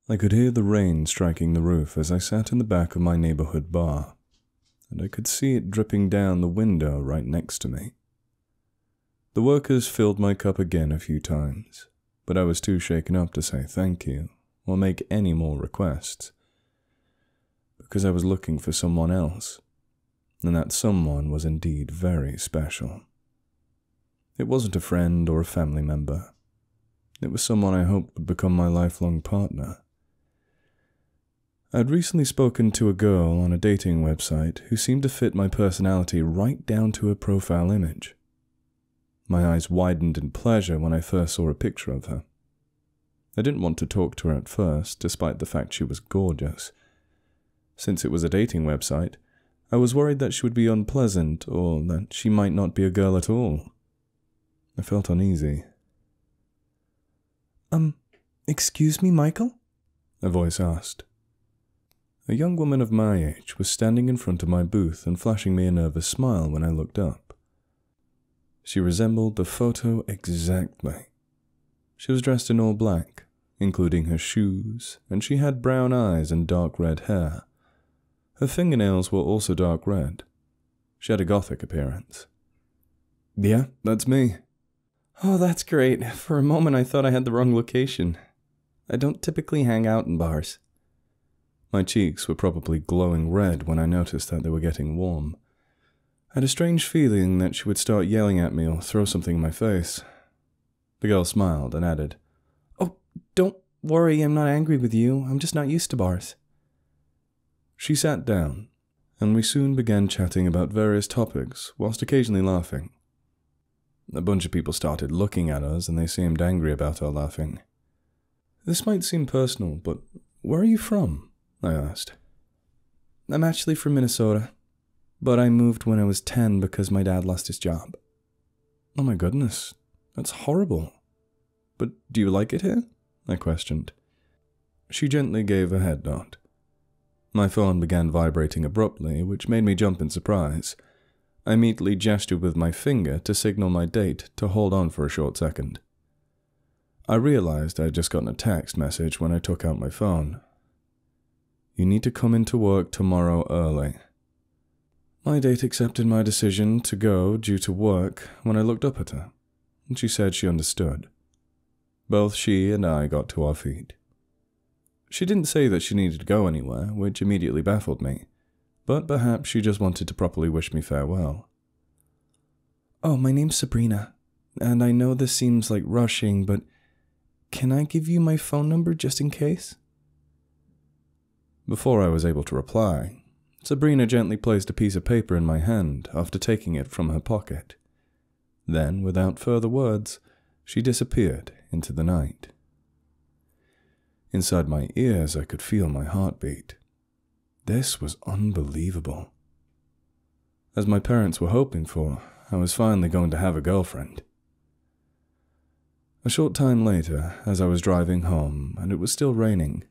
I could hear the rain striking the roof as I sat in the back of my neighborhood bar, and I could see it dripping down the window right next to me. The workers filled my cup again a few times, but I was too shaken up to say thank you or make any more requests, because I was looking for someone else, and that someone was indeed very special. It wasn't a friend or a family member. It was someone I hoped would become my lifelong partner. I'd recently spoken to a girl on a dating website who seemed to fit my personality right down to her profile image. My eyes widened in pleasure when I first saw a picture of her. I didn't want to talk to her at first, despite the fact she was gorgeous. Since it was a dating website, I was worried that she would be unpleasant or that she might not be a girl at all. I felt uneasy. Excuse me, Michael? A voice asked. A young woman of my age was standing in front of my booth and flashing me a nervous smile when I looked up. She resembled the photo exactly. She was dressed in all black, including her shoes, and she had brown eyes and dark red hair. Her fingernails were also dark red. She had a gothic appearance. "Yeah, that's me." "Oh, that's great. For a moment I thought I had the wrong location. I don't typically hang out in bars." My cheeks were probably glowing red when I noticed that they were getting warm. I had a strange feeling that she would start yelling at me or throw something in my face. The girl smiled and added, "Oh, don't worry, I'm not angry with you. I'm just not used to bars." She sat down, and we soon began chatting about various topics, whilst occasionally laughing. A bunch of people started looking at us, and they seemed angry about our laughing. "This might seem personal, but where are you from?" I asked. "I'm actually from Minnesota, but I moved when I was 10 because my dad lost his job." "Oh my goodness, that's horrible. But do you like it here?" I questioned. She gently gave a head nod. My phone began vibrating abruptly, which made me jump in surprise. I immediately gestured with my finger to signal my date to hold on for a short second. I realized I had just gotten a text message when I took out my phone. "You need to come into work tomorrow early." My date accepted my decision to go due to work when I looked up at her, and she said she understood. Both she and I got to our feet. She didn't say that she needed to go anywhere, which immediately baffled me, but perhaps she just wanted to properly wish me farewell. "Oh, my name's Sabrina, and I know this seems like rushing, but can I give you my phone number just in case?" Before I was able to reply, Sabrina gently placed a piece of paper in my hand after taking it from her pocket. Then, without further words, she disappeared into the night. Inside my ears, I could feel my heartbeat. This was unbelievable. As my parents were hoping for, I was finally going to have a girlfriend. A short time later, as I was driving home and it was still raining,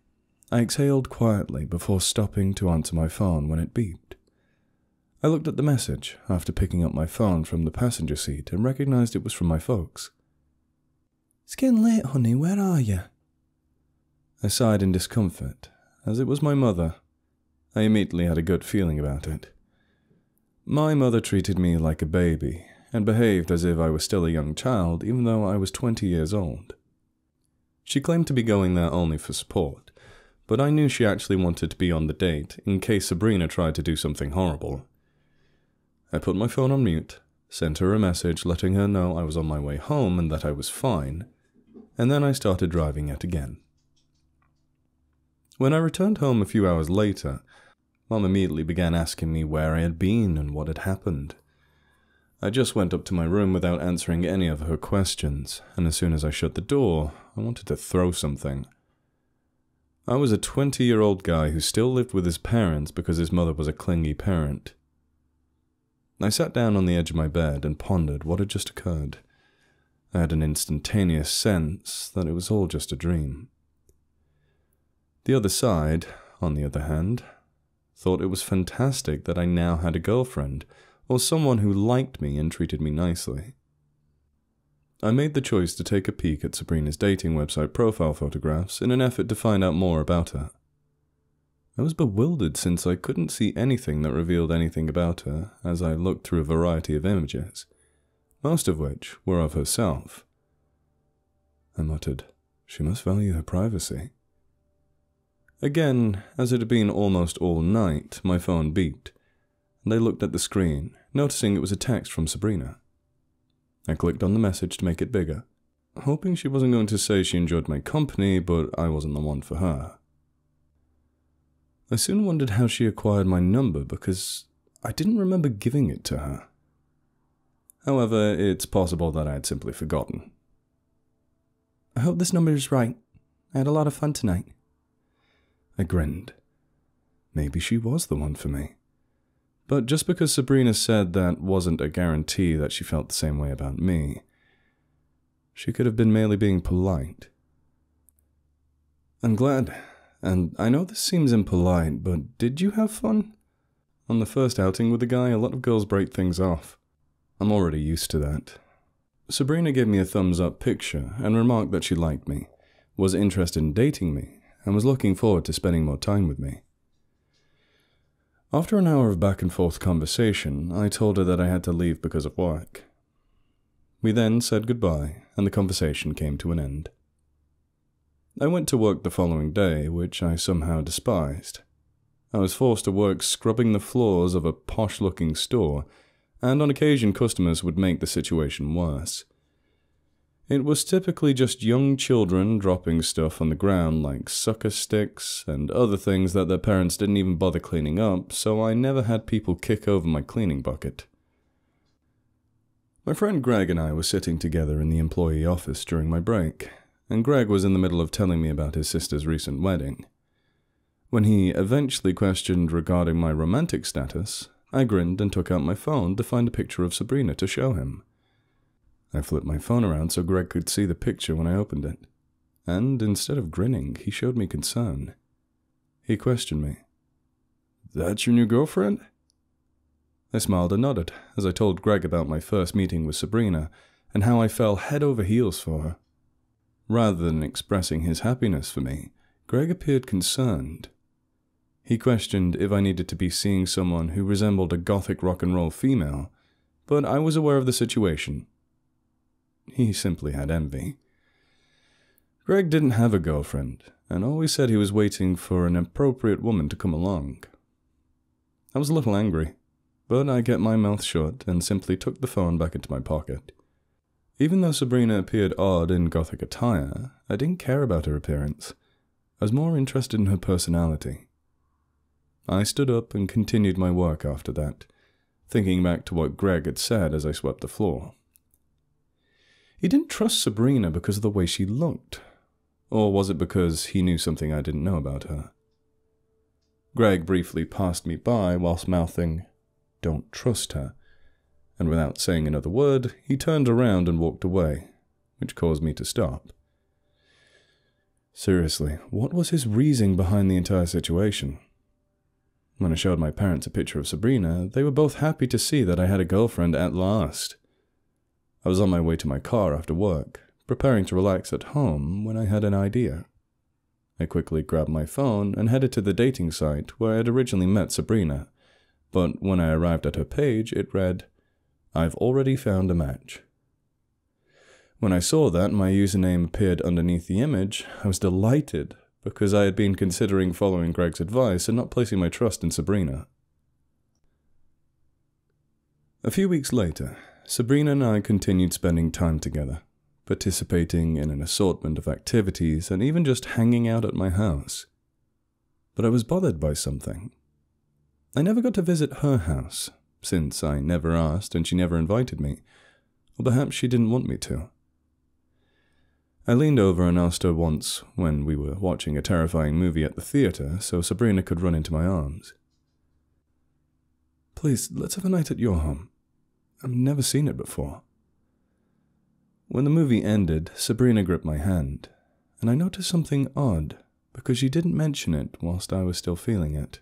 I exhaled quietly before stopping to answer my phone when it beeped. I looked at the message after picking up my phone from the passenger seat and recognized it was from my folks. "It's getting late, honey. Where are you?" I sighed in discomfort, as it was my mother. I immediately had a good feeling about it. My mother treated me like a baby and behaved as if I was still a young child even though I was 20 years old. She claimed to be going there only for support, but I knew she actually wanted to be on the date in case Sabrina tried to do something horrible. I put my phone on mute, sent her a message letting her know I was on my way home and that I was fine, and then I started driving yet again. When I returned home a few hours later, Mom immediately began asking me where I had been and what had happened. I just went up to my room without answering any of her questions, and as soon as I shut the door, I wanted to throw something. I was a 20-year-old guy who still lived with his parents because his mother was a clingy parent. I sat down on the edge of my bed and pondered what had just occurred. I had an instantaneous sense that it was all just a dream. The other side, on the other hand, thought it was fantastic that I now had a girlfriend, or someone who liked me and treated me nicely. I made the choice to take a peek at Sabrina's dating website profile photographs in an effort to find out more about her. I was bewildered since I couldn't see anything that revealed anything about her as I looked through a variety of images, most of which were of herself. I muttered, she must value her privacy. Again, as it had been almost all night, my phone beeped, and I looked at the screen, noticing it was a text from Sabrina. I clicked on the message to make it bigger, hoping she wasn't going to say she enjoyed my company, but I wasn't the one for her. I soon wondered how she acquired my number because I didn't remember giving it to her. However, it's possible that I had simply forgotten. I hope this number is right. I had a lot of fun tonight. I grinned. Maybe she was the one for me. But just because Sabrina said that wasn't a guarantee that she felt the same way about me. She could have been merely being polite. I'm glad, and I know this seems impolite, but did you have fun? On the first outing with the guy, a lot of girls break things off. I'm already used to that. Sabrina gave me a thumbs-up picture and remarked that she liked me, was interested in dating me, and was looking forward to spending more time with me. After an hour of back-and-forth conversation, I told her that I had to leave because of work. We then said goodbye, and the conversation came to an end. I went to work the following day, which I somehow despised. I was forced to work scrubbing the floors of a posh-looking store, and on occasion customers would make the situation worse. It was typically just young children dropping stuff on the ground like sucker sticks and other things that their parents didn't even bother cleaning up, so I never had people kick over my cleaning bucket. My friend Greg and I were sitting together in the employee office during my break, and Greg was in the middle of telling me about his sister's recent wedding. When he eventually questioned regarding my romantic status, I grinned and took out my phone to find a picture of Sabrina to show him. I flipped my phone around so Greg could see the picture when I opened it, and instead of grinning, he showed me concern. He questioned me. "That's your new girlfriend?" I smiled and nodded as I told Greg about my first meeting with Sabrina and how I fell head over heels for her. Rather than expressing his happiness for me, Greg appeared concerned. He questioned if I needed to be seeing someone who resembled a gothic rock and roll female, but I was aware of the situation. He simply had envy. Greg didn't have a girlfriend, and always said he was waiting for an appropriate woman to come along. I was a little angry, but I kept my mouth shut and simply took the phone back into my pocket. Even though Sabrina appeared odd in gothic attire, I didn't care about her appearance. I was more interested in her personality. I stood up and continued my work after that, thinking back to what Greg had said as I swept the floor. He didn't trust Sabrina because of the way she looked, or was it because he knew something I didn't know about her? Greg briefly passed me by whilst mouthing, "Don't trust her," and without saying another word, he turned around and walked away, which caused me to stop. Seriously, what was his reasoning behind the entire situation? When I showed my parents a picture of Sabrina, they were both happy to see that I had a girlfriend at last. I was on my way to my car after work, preparing to relax at home, when I had an idea. I quickly grabbed my phone and headed to the dating site where I had originally met Sabrina, but when I arrived at her page, it read, "I've already found a match." When I saw that my username appeared underneath the image, I was delighted because I had been considering following Greg's advice and not placing my trust in Sabrina. A few weeks later, Sabrina and I continued spending time together, participating in an assortment of activities and even just hanging out at my house. But I was bothered by something. I never got to visit her house, since I never asked and she never invited me, or perhaps she didn't want me to. I leaned over and asked her once when we were watching a terrifying movie at the theater so Sabrina could run into my arms. "Please, let's have a night at your home. I've never seen it before." When the movie ended, Sabrina gripped my hand, and I noticed something odd because she didn't mention it whilst I was still feeling it.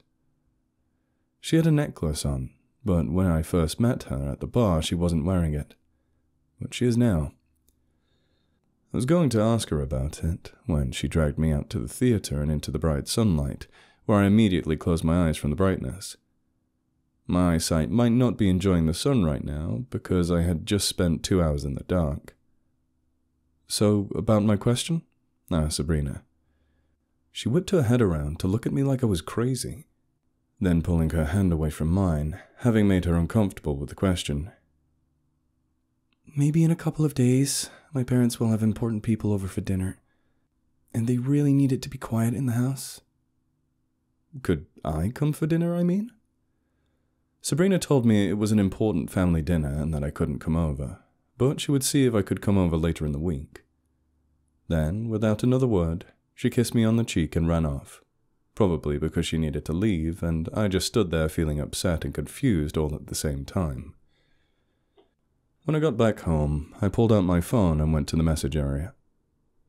She had a necklace on, but when I first met her at the bar, she wasn't wearing it. But she is now. I was going to ask her about it when she dragged me out to the theater and into the bright sunlight, where I immediately closed my eyes from the brightness. My eyesight might not be enjoying the sun right now because I had just spent 2 hours in the dark. "So, about my question?" asked Sabrina. She whipped her head around to look at me like I was crazy, then pulling her hand away from mine, having made her uncomfortable with the question. "Maybe in a couple of days, my parents will have important people over for dinner, and they really need it to be quiet in the house." "Could I come for dinner, I mean?" Sabrina told me it was an important family dinner and that I couldn't come over, but she would see if I could come over later in the week. Then, without another word, she kissed me on the cheek and ran off, probably because she needed to leave, and I just stood there feeling upset and confused all at the same time. When I got back home, I pulled out my phone and went to the message area.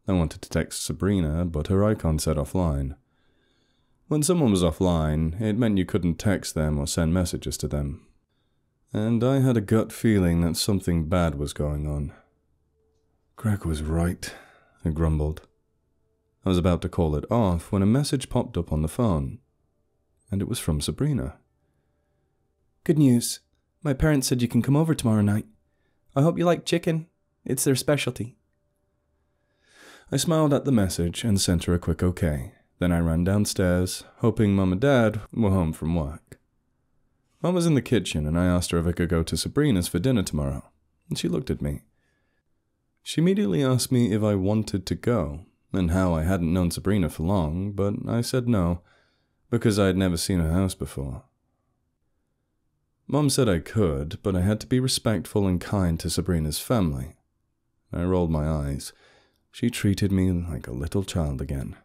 I wanted to text Sabrina, but her icon said offline. When someone was offline, it meant you couldn't text them or send messages to them. And I had a gut feeling that something bad was going on. "Greg was right," I grumbled. I was about to call it off when a message popped up on the phone, and it was from Sabrina. "Good news. My parents said you can come over tomorrow night. I hope you like chicken. It's their specialty." I smiled at the message and sent her a quick okay. Then I ran downstairs, hoping Mum and Dad were home from work. Mum was in the kitchen, and I asked her if I could go to Sabrina's for dinner tomorrow, and she looked at me. She immediately asked me if I wanted to go, and how I hadn't known Sabrina for long, but I said no, because I had never seen her house before. Mum said I could, but I had to be respectful and kind to Sabrina's family. I rolled my eyes. She treated me like a little child again.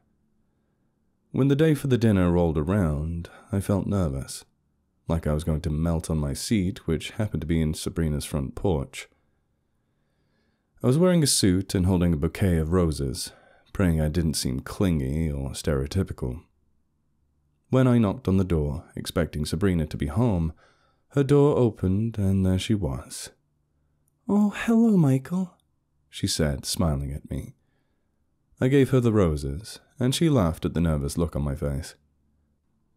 When the day for the dinner rolled around, I felt nervous, like I was going to melt on my seat, which happened to be in Sabrina's front porch. I was wearing a suit and holding a bouquet of roses, praying I didn't seem clingy or stereotypical. When I knocked on the door, expecting Sabrina to be home, her door opened and there she was. "Oh, hello, Michael," she said, smiling at me. I gave her the roses, and she laughed at the nervous look on my face.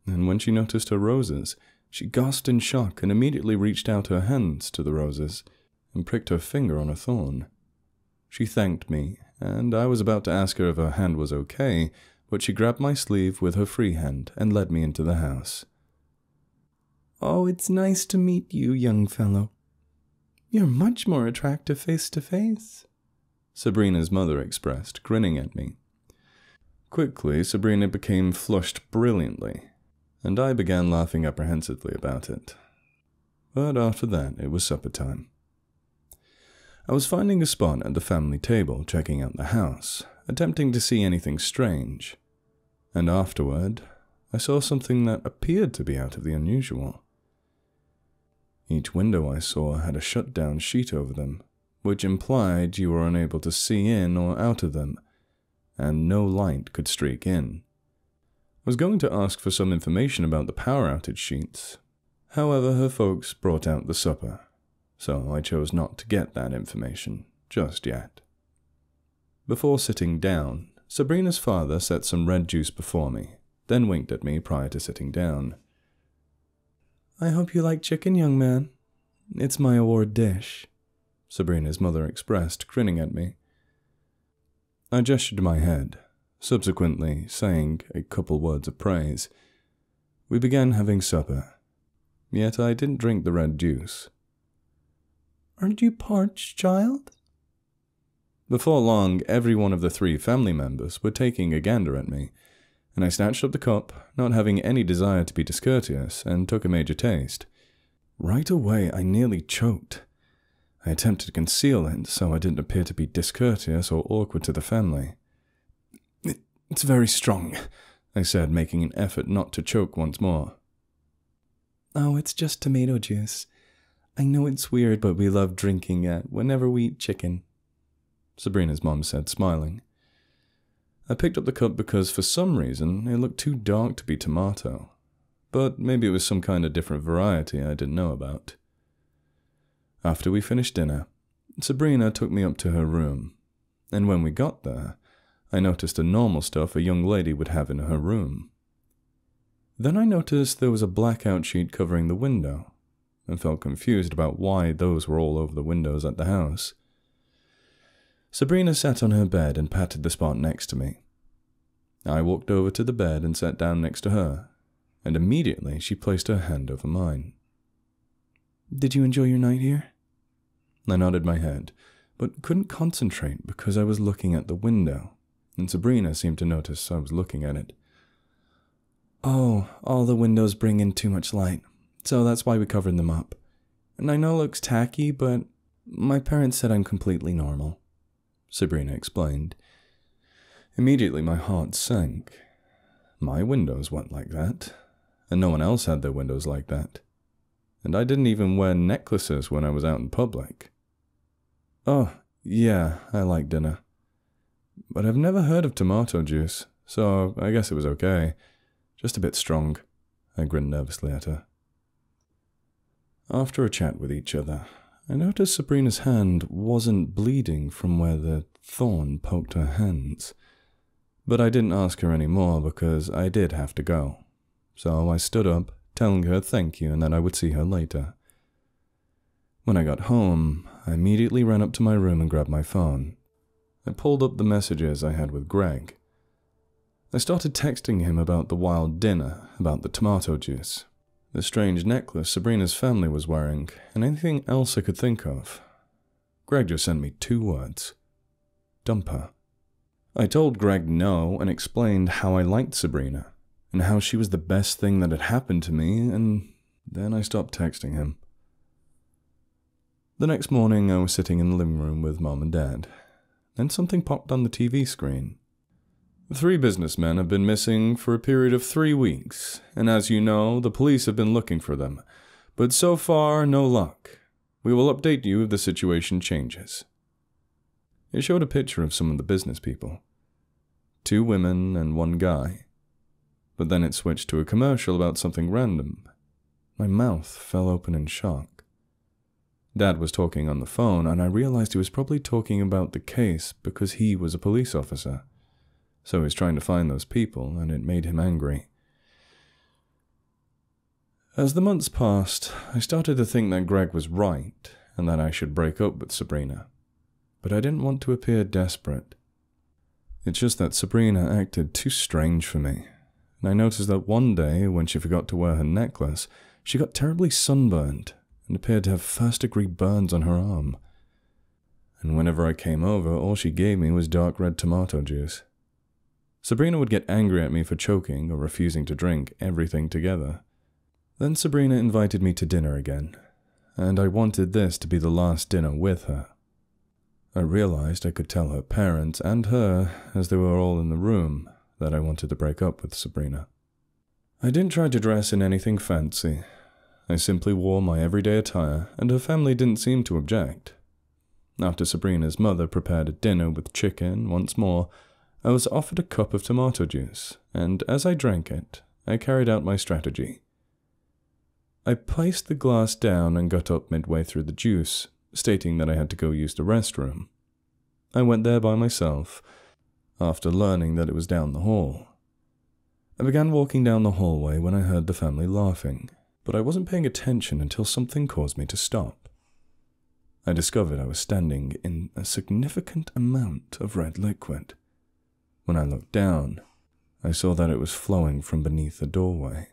And when she noticed her roses, she gasped in shock and immediately reached out her hands to the roses and pricked her finger on a thorn. She thanked me, and I was about to ask her if her hand was okay, but she grabbed my sleeve with her free hand and led me into the house. "Oh, it's nice to meet you, young fellow. You're much more attractive face to face," Sabrina's mother expressed, grinning at me. Quickly, Sabrina became flushed brilliantly, and I began laughing apprehensively about it. But after that, it was supper time. I was finding a spot at the family table, checking out the house, attempting to see anything strange, and afterward, I saw something that appeared to be out of the unusual. Each window I saw had a shut-down sheet over them, which implied you were unable to see in or out of them, and no light could streak in. I was going to ask for some information about the power outage sheets. However, her folks brought out the supper, so I chose not to get that information just yet. Before sitting down, Sabrina's father set some red juice before me, then winked at me prior to sitting down. "I hope you like chicken, young man. It's my award dish," Sabrina's mother expressed, grinning at me. I gestured my head, subsequently saying a couple words of praise. We began having supper, yet I didn't drink the red juice. "Aren't you parched, child?" Before long, every one of the 3 family members were taking a gander at me, and I snatched up the cup, not having any desire to be discourteous, and took a major taste. Right away, I nearly choked. I attempted to conceal it so I didn't appear to be discourteous or awkward to the family. It's very strong," I said, making an effort not to choke once more. "Oh, it's just tomato juice. I know it's weird, but we love drinking it whenever we eat chicken," Sabrina's mom said, smiling. I picked up the cup because for some reason it looked too dark to be tomato, but maybe it was some kind of different variety I didn't know about. After we finished dinner, Sabrina took me up to her room. and when we got there, I noticed the normal stuff a young lady would have in her room. Then I noticed there was a blackout sheet covering the window, and felt confused about why those were all over the windows at the house. Sabrina sat on her bed and patted the spot next to me. I walked over to the bed and sat down next to her, and immediately she placed her hand over mine. "Did you enjoy your night here?" I nodded my head, but couldn't concentrate because I was looking at the window, and Sabrina seemed to notice I was looking at it. "Oh, all the windows bring in too much light, so that's why we covered them up. And I know it looks tacky, but my parents said I'm completely normal," Sabrina explained. Immediately my heart sank. My windows weren't like that, and no one else had their windows like that. And I didn't even wear necklaces when I was out in public. "Oh, yeah, I like dinner. But I've never heard of tomato juice, so I guess it was okay. Just a bit strong," I grinned nervously at her. After a chat with each other, I noticed Sabrina's hand wasn't bleeding from where the thorn poked her hands. But I didn't ask her any more because I did have to go. So I stood up, telling her thank you and that I would see her later. When I got home, I immediately ran up to my room and grabbed my phone. I pulled up the messages I had with Greg. I started texting him about the wild dinner, about the tomato juice, the strange necklace Sabrina's family was wearing, and anything else I could think of. Greg just sent me 2 words. Dump her. I told Greg no and explained how I liked Sabrina, and how she was the best thing that had happened to me, and then I stopped texting him. The next morning I was sitting in the living room with Mom and Dad. Then something popped on the TV screen. 3 businessmen have been missing for a period of 3 weeks, and as you know, the police have been looking for them. But so far, no luck. We will update you if the situation changes. It showed a picture of some of the business people. 2 women and 1 guy. But then it switched to a commercial about something random. My mouth fell open in shock. Dad was talking on the phone, and I realized he was probably talking about the case because he was a police officer. So he was trying to find those people, and it made him angry. As the months passed, I started to think that Greg was right, and that I should break up with Sabrina. But I didn't want to appear desperate. It's just that Sabrina acted too strange for me, and I noticed that one day, when she forgot to wear her necklace, she got terribly sunburned and appeared to have first-degree burns on her arm. And whenever I came over, all she gave me was dark red tomato juice. Sabrina would get angry at me for choking or refusing to drink everything together. Then Sabrina invited me to dinner again, and I wanted this to be the last dinner with her. I realized I could tell her parents and her, as they were all in the room, that I wanted to break up with Sabrina. I didn't try to dress in anything fancy. I simply wore my everyday attire, and her family didn't seem to object. After Sabrina's mother prepared a dinner with chicken once more, I was offered a cup of tomato juice, and as I drank it, I carried out my strategy. I placed the glass down and got up midway through the juice, stating that I had to go use the restroom. I went there by myself, after learning that it was down the hall. I began walking down the hallway when I heard the family laughing, but I wasn't paying attention until something caused me to stop. I discovered I was standing in a significant amount of red liquid. When I looked down, I saw that it was flowing from beneath the doorway.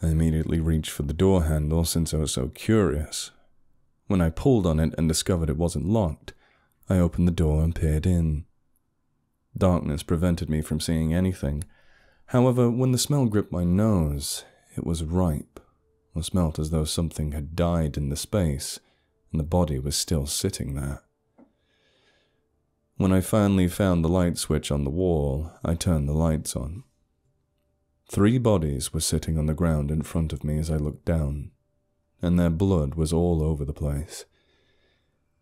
I immediately reached for the door handle since I was so curious. When I pulled on it and discovered it wasn't locked, I opened the door and peered in. Darkness prevented me from seeing anything. However, when the smell gripped my nose, it was ripe, or smelt as though something had died in the space, and the body was still sitting there. When I finally found the light switch on the wall, I turned the lights on. 3 bodies were sitting on the ground in front of me as I looked down, and their blood was all over the place.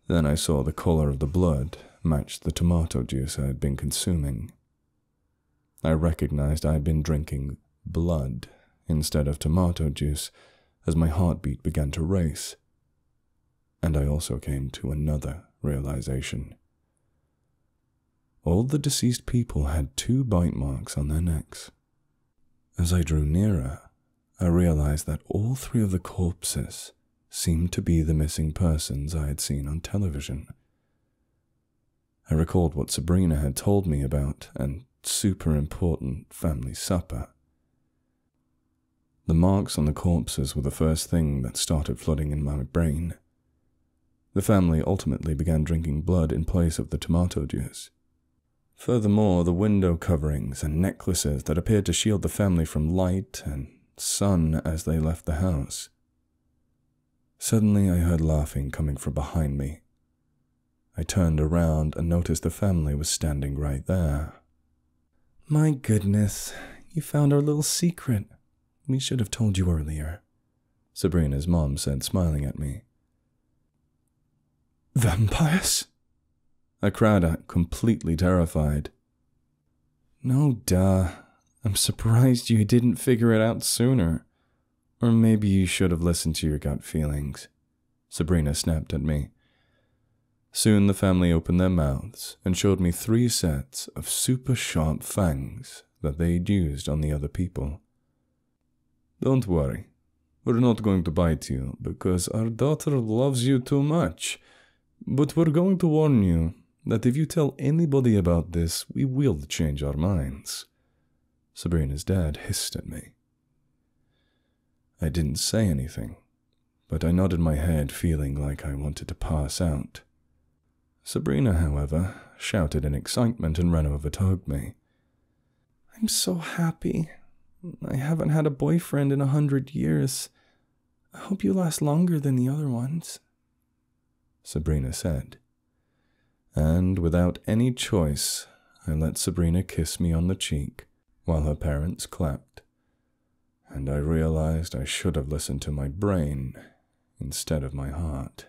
Then I saw the color of the blood matched the tomato juice I had been consuming. I recognized I had been drinking blood instead of tomato juice as my heartbeat began to race. And I also came to another realization. All the deceased people had 2 bite marks on their necks. As I drew nearer, I realized that all 3 of the corpses seemed to be the missing persons I had seen on television. I recalled what Sabrina had told me about an super important family supper. The marks on the corpses were the first thing that started flooding in my brain. The family ultimately began drinking blood in place of the tomato juice. Furthermore, the window coverings and necklaces that appeared to shield the family from light and sun as they left the house. Suddenly I heard laughing coming from behind me. I turned around and noticed the family was standing right there. My goodness, you found our little secret. We should have told you earlier, Sabrina's mom said, smiling at me. Vampires? I cried out, completely terrified. No, duh. I'm surprised you didn't figure it out sooner. Or maybe you should have listened to your gut feelings, Sabrina snapped at me. Soon the family opened their mouths and showed me 3 sets of super sharp fangs that they'd used on the other people. Don't worry, we're not going to bite you because our daughter loves you too much, but we're going to warn you that if you tell anybody about this, we will change our minds. Sabrina's dad hissed at me. I didn't say anything, but I nodded my head, feeling like I wanted to pass out. Sabrina, however, shouted in excitement and ran over to hug me. I'm so happy. I haven't had a boyfriend in 100 years. I hope you last longer than the other ones, Sabrina said. And without any choice, I let Sabrina kiss me on the cheek while her parents clapped. And I realized I should have listened to my brain instead of my heart.